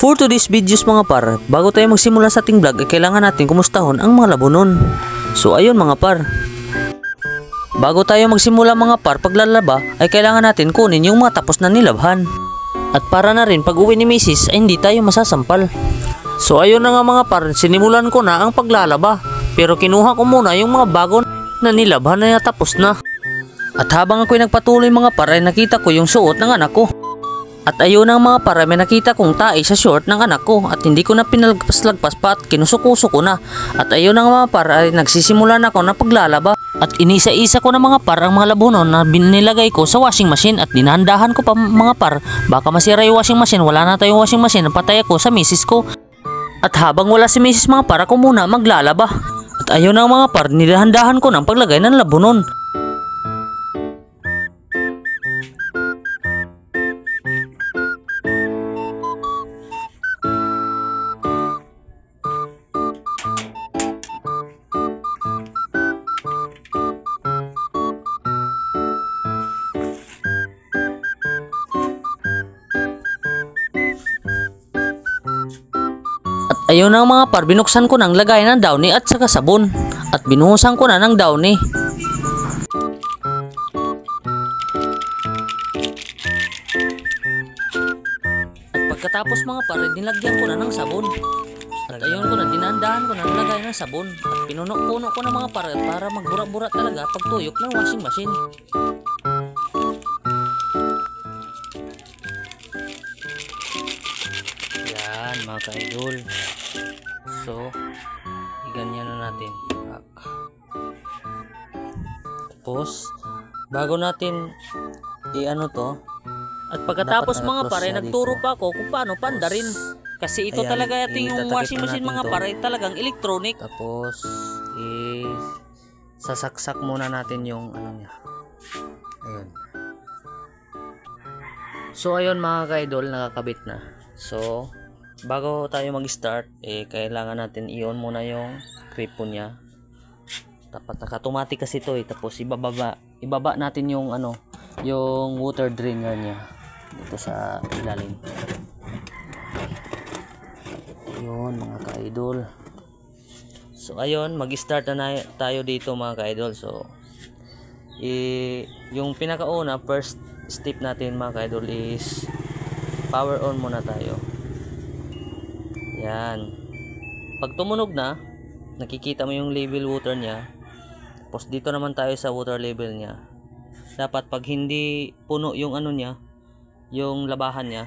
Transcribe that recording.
For today's videos mga par, bago tayo magsimula sa ating vlog ay kailangan natin kumustahon ang mga labunon. So ayun mga par, bago tayo magsimula mga par paglalaba ay kailangan natin kunin yung mga tapos na nilabhan. At para na rin pag uwi ni Mrs. ay hindi tayo masasampal. So ayun na nga mga par, sinimulan ko na ang paglalaba. Pero kinuha ko muna yung mga bago na nilabhan na tapos na. At habang ako'y nagpatuloy mga par ay nakita ko yung suot ng anak ko. At ayun ang mga para may nakita kong tae sa short ng anak ko at hindi ko na pinalagpas-lagpas pa at kinusukuso ko na. At ayun ang mga para ay nagsisimula na ako na paglalaba. At inisa-isa ko na mga par ang mga labunon na binilagay ko sa washing machine at dinahandahan ko pa mga par. Baka masira yung washing machine, wala na tayong washing machine, patay ako sa misis ko. At habang wala si misis mga par, ako muna maglalaba. At ayun ang mga par, nilahandahan ko ng paglagay ng labunon. Ayun ang mga par, binuksan ko ng lagay ng downy at saka sabon. At binuhusan ko na ng downy. At pagkatapos mga par, nilagyan ko na ng sabon. At ayun ko na, dinandahan ko na ng lagay ng sabon. At pinuno-puno ko na mga par para magbura-bura talaga pagtuyok ng washing machine. Yan mga ka-idol. So, ganyan na natin. Tapos, bago natin i-ano to, at pagkatapos mga pare, nagturo pa ako kung paano pandarin. Kasi ito talaga yung washing machine mga pare, talagang electronic. Tapos, sasaksak muna natin yung ano niya. Ayun. So, ayun mga ka-idol, nakakabit na. So, bago tayo mag-start, kailangan natin i-on muna yung gripo niya. Dapat naka-automatic kasi ito tapos ibaba natin yung ano, yung water drainer niya dito sa ilalim. Ayun mga ka-idol. So ayun, mag-start na tayo dito mga ka-idol. So yung pinakauna, first step natin mga ka-idol is power on muna tayo. Yan. Pag tumunog na, nakikita mo yung level water niya. Tapos dito naman tayo sa water level niya. Dapat pag hindi puno yung ano niya, yung labahan niya,